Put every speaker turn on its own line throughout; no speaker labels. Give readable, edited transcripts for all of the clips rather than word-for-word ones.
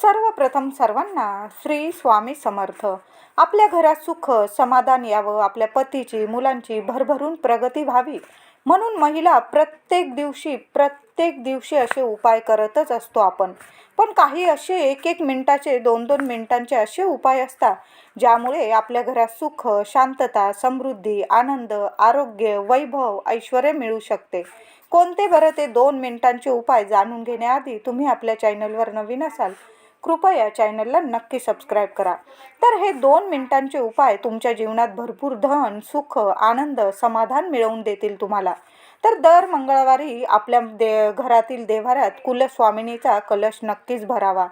सर्वप्रथम सर्वांना श्री स्वामी समर्थ. आपल्या घरात सुख समाधान यावं, आपल्या पतीची मुलांची भरभरून प्रगती व्हावी म्हणून महिला प्रत्येक दिवशी असे उपाय करतच असतो आपण. पण काही असे एक एक मिनिटाचे 2-2 मिनिटांचे असे उपाय असतात ज्यामुळे आपल्या घरात सुख, शांतता, समृद्धी, आनंद, आरोग्य, वैभव, ऐश्वर्य मिळू शकते. कोणते बरं ते 2 मिनिटांचे उपाय जाणून घेण्याआधी तुम्ही आपल्या चॅनलवर नवीन असाल कृपया चॅनलला नक्की सबस्क्राईब करा. तर हे 2 मिनिटांचे उपाय तुमच्या जीवनात भरपूर धन, सुख, आनंद, समाधान मिळवून देतील तुम्हाला. तर दर मंगळवारी आपल्या घरातील देव्हाऱ्यात कुलस्वामिनीचा कलश नक्कीच भरावा.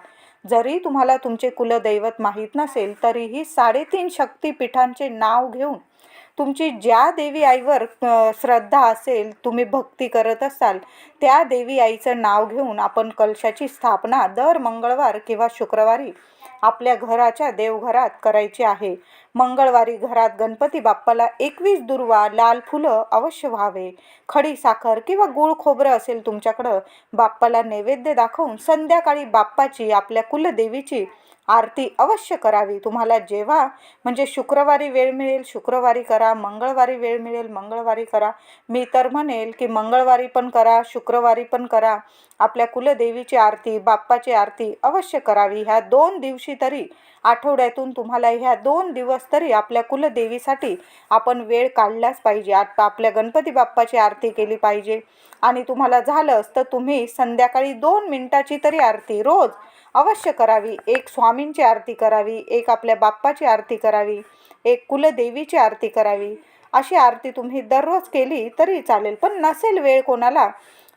जरी तुम्हाला तुमचे कुलदैवत माहीत नसेल तरीही 3.5 शक्तिपीठांचे नाव घेऊन तुमची ज्या देवी आईवर श्रद्धा असेल, तुम्ही भक्ती करत असाल त्या देवी आईचं नाव घेऊन आपण कलशाची स्थापना दर मंगळवार किंवा शुक्रवारी आपल्या घराच्या देवघरात करायची आहे. मंगळवारी घरात गणपती बाप्पाला 21 दुर्वा, लाल फुलं अवश्य व्हावे. खडी साखर किंवा गूळ खोबरं असेल तुमच्याकडं, बाप्पाला नैवेद्य दाखवून संध्याकाळी बाप्पाची आपल्या कुलदेवीची आरती अवश्य करावी. तुम्हाला जेव्हा म्हणजे शुक्रवारी वेळ मिळेल शुक्रवारी करा, मंगळवारी वेळ मिळेल मंगळवारी करा. मी तर म्हणेल की मंगळवारी पण करा, शुक्रवारी पण करा. आपल्या कुलदेवीची आरती, बाप्पाची आरती अवश्य करावी. ह्या 2 दिवशी तरी आठवड्यातून तुम्हाला ह्या 2 दिवस तरी आपल्या कुलदेवीसाठी आपण वेळ काढलाच पाहिजे. आता आपल्या गणपती बाप्पाची आरती केली पाहिजे. आणि तुम्हाला झालंच तर तुम्ही संध्याकाळी 2 मिनिटाची तरी आरती रोज अवश्य करावी. एक स्वामींची आरती करावी, एक आपल्या बाप्पाची आरती करावी, एक कुलदेवीची आरती करावी. अशी आरती तुम्ही दररोज केली तरी चालेल. पण नसेल वेळ कोणाला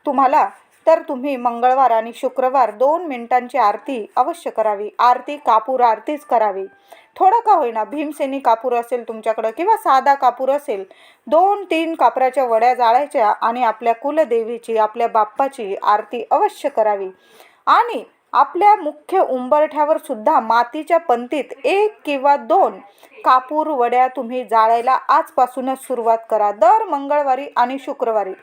तुम्हाला तर तुम्ही मंगळवार आणि शुक्रवार 2 मिनिटांची आरती अवश्य करावी. आरती कापूर आरतीच करावी. थोडं का होईना, भीमसेनी कापूर असेल तुमच्याकडं किंवा साधा कापूर असेल, 2-3 कापराच्या वड्या जाळायच्या आणि आपल्या कुलदेवीची आपल्या बाप्पाची आरती अवश्य करावी. आणि आपल्या मुख्य उंबरठ्यावर सुद्धा मातीच्या पंतीत 1 किंवा 2 कापूर वड्या तुम्ही जाळायला आजपासूनच सुरुवात करा. दर मंगळवारी आणि शुक्रवारी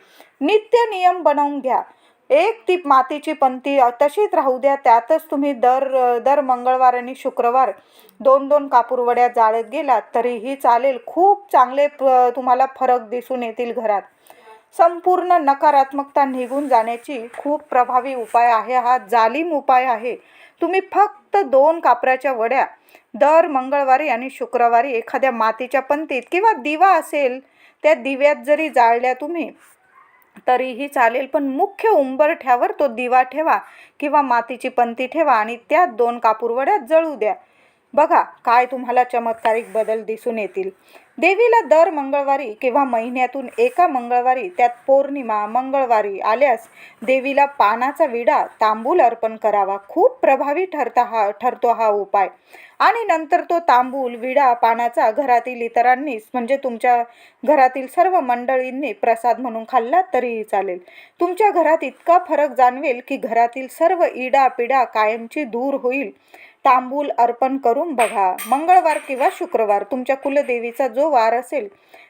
नित्य नियम बनवून घ्या. एक ती मातीची पंती तशीच राहू द्या, त्यातच तुम्ही दर मंगळवार आणि शुक्रवार 2-2 कापूर वड्या जाळत गेलात तरीही चालेल. खूप चांगले तुम्हाला फरक दिसून येतील घरात. संपूर्ण नकारात्मकता निघून जाण्याची खूप प्रभावी उपाय आहे हा. जालिम उपाय आहे. तुम्ही फक्त 2 कापराच्या वड्या दर मंगळवारी आणि शुक्रवारी एखाद्या मातीच्या पंतीत किंवा दिवा असेल त्या दिव्यात जरी जाळल्या तुम्ही तरीही चालेल. पण मुख्य उंबरठ्यावर तो दिवा ठेवा किंवा मातीची पंती ठेवा आणि त्यात 2 कापूर वड्या जळू द्या. बघा काय तुम्हाला चमत्कारिक बदल दिसून येतील. देवीला दर मंगळवारी किंवा महिन्यातून एका मंगळवारी, त्यात पौर्णिमा मंगळवारी आल्यास देवीला पानाचा विडा, तांबूल अर्पण करावा. खूप प्रभावी ठरतो हा उपाय. आणि नंतर तो तांबूल, विडा, पानाचा घरातील इतरांनी म्हणजे तुमच्या घरातील सर्व मंडळींनी प्रसाद म्हणून खाल्ला तरीही चालेल. तुमच्या घरात इतका फरक जाणवेल की घरातील सर्व इडा पिडा कायमची दूर होईल. तांबूल अर्पण करून बघा. मंगळवार किंवा शुक्रवार तुमच्या कुलदेवीचा जो वार असेल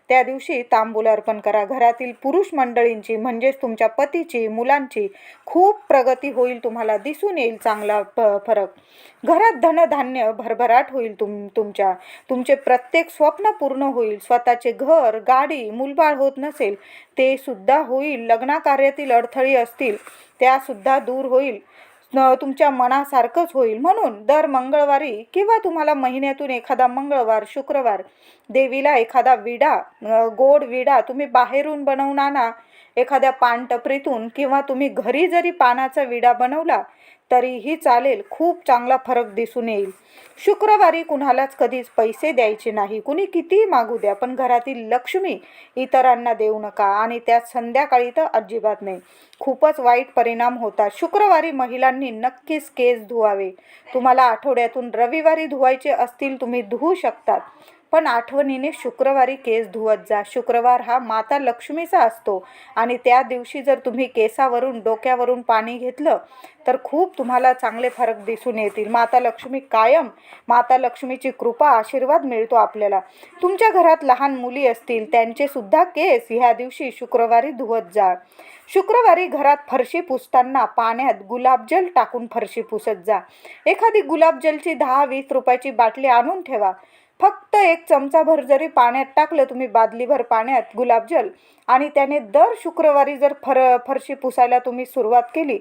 त्या दिवशी तांबूल अर्पण करा. घरातील पुरुष मंडळींची म्हणजेच तुमच्या पतीची, मुलांची खूप प्रगती होईल. तुम्हाला दिसून येईल चांगला फरक. घरात धनधान्य भरभराट होईल. तुमचे प्रत्येक स्वप्न पूर्ण होईल. स्वतःचे घर, गाडी, मुलबाळ होत नसेल ते सुद्धा होईल. लग्नाकार्यातील अडथळे असतील त्या सुद्धा दूर होईल. तुमच्या मनासारखंच होईल. म्हणून दर मंगळवारी किंवा तुम्हाला महिन्यातून एखादा मंगळवार शुक्रवार देवीला एखादा विडा, गोड विडा तुम्ही बाहेरून बनवून आणा एखाद्या पानटपरीतून किंवा तुम्ही घरी जरी पानाचा विडा बनवला तरीही चालेल. खूप चांगला फरक दिसून येईल. शुक्रवारी कुणालाच कधीच पैसे द्यायचे नाही. कुणी कितीही मागू द्या, पण घरातील लक्ष्मी इतरांना देऊ नका. आणि त्यात संध्याकाळी तर अजिबात नाही. खूपच वाईट परिणाम होतात. शुक्रवारी महिलांनी नक्कीच केस धुवावे. तुम्हाला आठवड्यातून रविवारी धुवायचे असतील तुम्ही धुवू शकतात, पण आठवणीने शुक्रवारी केस धुवत जा. शुक्रवार हा माता लक्ष्मीचा असतो आणि त्या दिवशी जर तुम्ही केसावरून डोक्यावरून पाणी घेतलं तर खूप तुम्हाला चांगले फरक दिसून येतील. माता लक्ष्मी कायम, माता लक्ष्मीची कृपा आशीर्वाद मिळतो आपल्याला. तुमच्या घरात लहान मुली असतील त्यांचे सुद्धा केस ह्या दिवशी शुक्रवारी धुवत जा. शुक्रवारी घरात फरशी पुसताना पाण्यात गुलाबजल टाकून फरशी पुसत जा. एखादी गुलाबजलची 10-20 रुपयाची बाटली आणून ठेवा. फक्त 1 चमचाभर जरी पाण्यात टाकलं तुम्ही, बादलीभर पाण्यात गुलाबजल, आणि त्याने दर शुक्रवारी जर फरशी पुसायला तुम्ही सुरुवात केली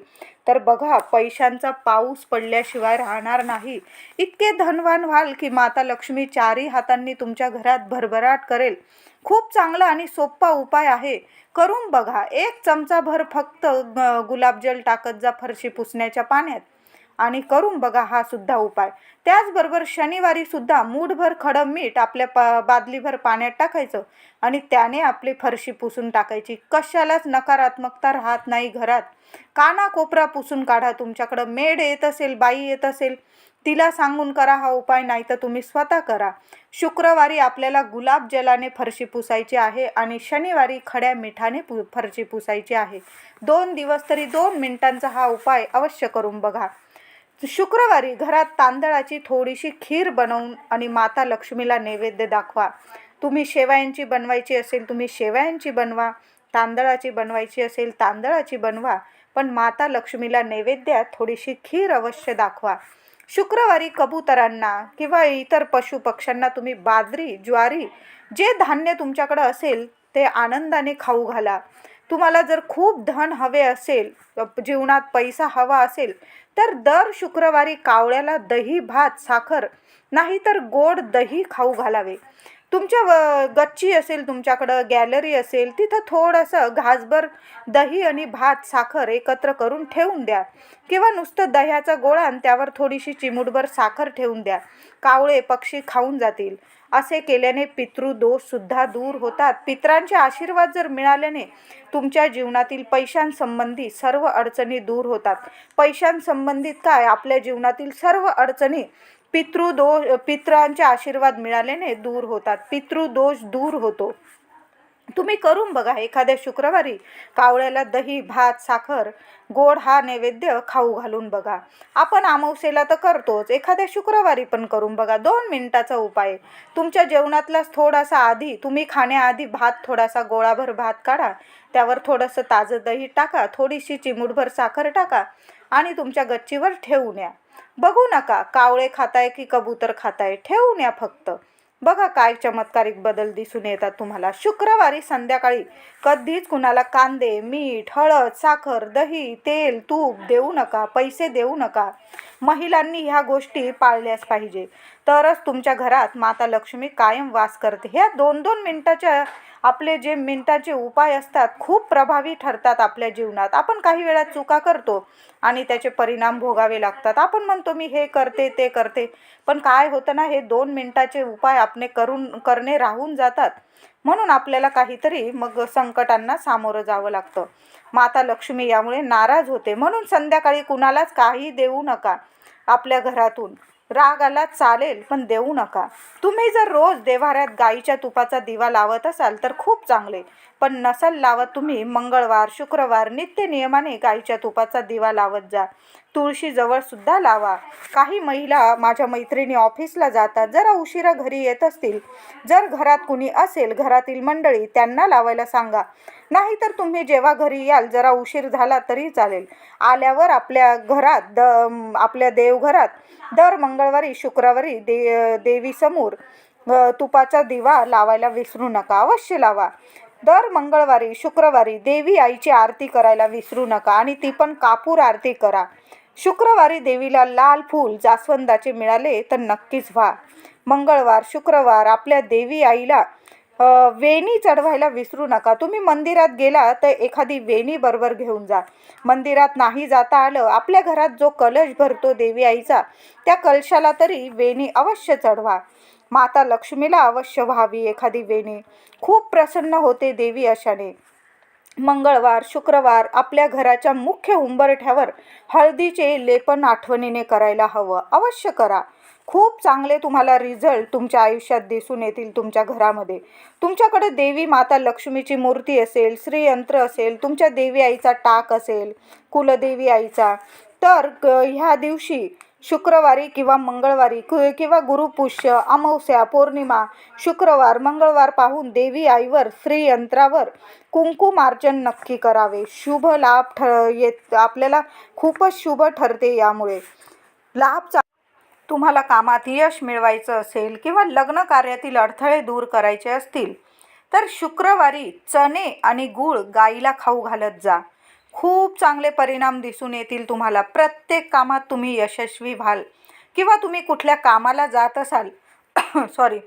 तर बघा, पैशांचा पाऊस पडल्याशिवाय राहणार नाही. इतके धनवान व्हाल की माता लक्ष्मी चारही हातांनी तुमच्या घरात भरभराट करेल. खूप चांगला आणि सोपा उपाय आहे, करून बघा. 1 चमचाभर फक्त गुलाबजल टाकत जा फरशी पुसण्याच्या पाण्यात आणि करून बघा हा सुद्धा उपाय. त्याचबरोबर शनिवारी सुद्धा मूठभर खडं मीठ आपल्या बादलीभर पाण्यात टाकायचं आणि त्याने आपली फरशी पुसून टाकायची. कशालाच नकारात्मकता राहत नाही घरात. कानाकोपरा पुसून काढा. तुमच्याकडं मेड येत असेल, बाई येत असेल, तिला सांगून करा हा उपाय, नाही तर तुम्ही स्वतः करा. शुक्रवारी आपल्याला गुलाबजलाने फरशी पुसायची आहे आणि शनिवारी खड्या मिठाने फरशी पुसायची आहे. 2 दिवस तरी 2 मिनिटांचा हा उपाय अवश्य करून बघा. शुक्रवारी घरात तांदळाची थोडीशी खीर बनवून आणि माता लक्ष्मीला नैवेद्य दाखवा. तुम्ही शेवयांची बनवायची असेल तुम्ही शेवयांची बनवा, तांदळाची बनवायची असेल तांदळाची बनवा, पण माता लक्ष्मीला नैवेद्यात थोडीशी खीर अवश्य दाखवा. शुक्रवारी कबुतरांना किंवा इतर पशुपक्ष्यांना तुम्ही बाजरी, ज्वारी, जे धान्य तुमच्याकडे असेल ते आनंदाने खाऊ घाला. तुम्हाला जर खूप धन हवे असेल, जीवनात पैसा हवा असेल, तर दर शुक्रवारी कावळ्याला दही, भात, साखर नाही तर गोड दही खाऊ घालावे. तुमच्या गच्ची असेल, तुमच्याकडं गॅलरी असेल, तिथं थोडंसं घासभर दही आणि भात, साखर एकत्र करून ठेवून द्या किंवा नुसतं दह्याचा गोळा आणि त्यावर थोडीशी चिमूटभर साखर ठेवून द्या. कावळे, पक्षी खाऊन जातील. असे केल्याने पितृदोषसुद्धा दूर होतात. पितरांचे आशीर्वाद जर मिळाल्याने तुमच्या जीवनातील पैशांसंबंधी सर्व अडचणी दूर होतात. पैशांसंबंधित काय, आपल्या जीवनातील सर्व अडचणी पितरांचे आशीर्वाद मिळाल्याने दूर होतात. पितृदोष दूर होतो. तुम्ही करून बघा. एखाद्या शुक्रवारी कावळ्याला दही, भात, साखर, गोड हा नैवेद्य खाऊ घालून बघा. आपण अमावस्येला तर करतोच, एखाद्या शुक्रवारी पण करून बघा. 2 मिनिटाचा उपाय. तुमच्या जेवणातलाच थोडासा आधी, तुम्ही खाण्याआधी थोडासा गोळाभर भात काढा, त्यावर थोडंसं ताजं दही टाका, थोडीशी चिमूटभर साखर टाका आणि तुमच्या गच्चीवर ठेवून या. बघू नका कावळे खाताय की कबूतर खाताय, ठेवून या फक्त. बघा काय चमत्कारिक बदल दिसून येतात तुम्हाला. शुक्रवारी संध्याकाळी कधीच कुणाला कांदे, मीठ, हळद, साखर, दही, तेल, तूप देऊ नका, पैसे देऊ नका. महिलांनी ह्या गोष्टी पाळल्याच पाहिजे, तरच तुमच्या घरात माता लक्ष्मी कायम वास करते. ह्या 2-2 मिनिटाच्या आपले जे मिनिटाचे उपाय असतात खूप प्रभावी ठरतात आपल्या जीवनात. आपण काही वेळा चुका करतो आणि त्याचे परिणाम भोगावे लागतात. आपण म्हणतो मी हे करते ते करते, पण काय होतं ना, हे 2 मिनिटाचे उपाय आपले करणे राहून जातात. म्हणून आपल्याला काहीतरी मग संकटांना सामोरं जावं लागतं. माता लक्ष्मी यामुळे नाराज होते. म्हणून संध्याकाळी कुणालाच काही देऊ नका. आपल्या घरातून राग आला चालेल पण देऊ नका. तुम्ही जर रोज देव्हाऱ्यात गाईच्या तुपाचा दिवा लावत असाल तर खूप चांगले, पण नसाल लावत तुम्ही मंगळवार, शुक्रवार नित्य नियमाने गाईच्या तुपाचा दिवा लावत जा. तुळशीजवळ सुद्धा लावा. काही महिला, माझ्या मैत्रिणी ऑफिसला जातात, जरा उशिरा घरी येत असतील, जर घरात कुणी असेल, घरातील मंडळी, त्यांना लावायला सांगा. नाहीतर तुम्ही जेव्हा घरी याल जरा उशीर झाला तरी चालेल, आल्यावर आपल्या घरात आपल्या देवघरात दर मंगळवारी, शुक्रवारी देवीसमोर तुपाचा दिवा लावायला विसरू नका. अवश्य लावा. दर मंगळवारी, शुक्रवारी देवी आईची आरती करायला विसरू नका आणि ती पण कापूर आरती करा. शुक्रवारी देवीला लाल फूल जास्वंदाचे मिळाले तर नक्कीच व्हा. मंगळवार, शुक्रवार आपल्या देवी आईला वेणी चढवायला विसरू नका. तुम्ही मंदिरात गेला तर एखादी वेणी बरोबर घेऊन जा. मंदिरात नाही जाता आलं, आपल्या घरात जो कलश भरतो देवी आईचा, त्या कलशाला तरी वेणी अवश्य चढवा. माता लक्ष्मीला अवश्य व्हावी एखादी वेणी. खूप प्रसन्न होते देवी अशाने. मंगळवार, शुक्रवार आपल्या घराच्या मुख्य उंबरठ्यावर हळदीचे लेपन आठवणीने करायला हवं. अवश्य करा. खूप चांगले तुम्हाला रिझल्ट तुमच्या आयुष्यात दिसून येतील. तुमच्या घरामध्ये तुमच्याकडे देवी माता लक्ष्मीची मूर्ती असेल, श्रीयंत्र असेल, तुमच्या देवी आईचा टाक असेल, कुलदेवी आईचा, तर ह्या दिवशी शुक्रवारी किंवा मंगळवारी किंवा गुरुपुष्य, अमावस्या, पौर्णिमा, शुक्रवार, मंगळवार पाहून देवी आईवर श्रीयंत्रावर कुंकुमार्चन नक्की करावे. शुभ लाभ येत आपल्याला खूपच शुभ ठरते. यामुळे लाभ तुम्हाला कामात यश मिळवायचं असेल किंवा लग्न कार्यातील अडथळे दूर करायचे असतील तर शुक्रवारी चणे आणि गूळ गाईला खाऊ घालत जा. खूप चांगले परिणाम दिसून येतील तुम्हाला. प्रत्येक कामात तुम्ही यशस्वी व्हाल. किंवा तुम्ही कुठल्या कामाला जात असाल सॉरी,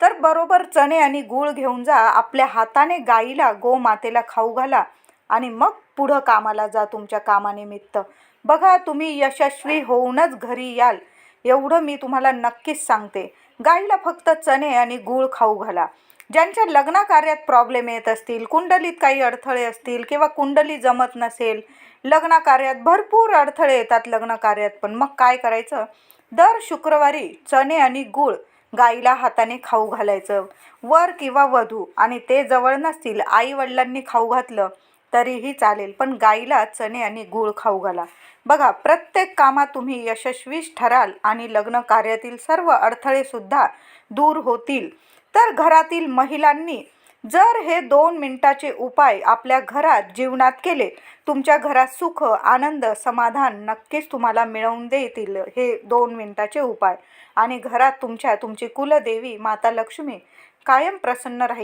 तर बरोबर चणे आणि गूळ घेऊन जा. आपल्या हाताने गाईला, गोमातेला खाऊ घाला आणि मग पुढं कामाला जा तुमच्या कामानिमित्त. बघा, तुम्ही यशस्वी होऊनच घरी याल, एवढं मी तुम्हाला नक्कीच सांगते. गाईला फक्त चणे आणि गूळ खाऊ घाला. ज्यांच्या लग्न कार्यात प्रॉब्लेम येत असतील, कुंडलीत काही अडथळे असतील किंवा कुंडली जमत नसेल, लग्न कार्यात भरपूर अडथळे येतात लग्न कार्यात, पण मग काय करायचं? दर शुक्रवारी चणे आणि गूळ गाईला हाताने खाऊ घालायचं. वर किंवा वधू आणि ते जवळ नसतील, आई वडिलांनी खाऊ घातलं तरीही चालेल, पण गाईला चणे आणि गूळ खाऊ घाला. बघा, प्रत्येक कामात तुम्ही यशस्वीच ठराल आणि लग्न कार्यातील सर्व अडथळे सुद्धा दूर होतील. तर घरातील महिलांनी जर हे 2 मिनिटाचे उपाय आपल्या घरात जीवनात केले, तुमच्या घरात सुख, आनंद, समाधान नक्कीच तुम्हाला मिळवून देतील हे 2 मिनिटाचे उपाय. आणि घरात तुमची कुलदेवी माता लक्ष्मी कायम प्रसन्न राहील.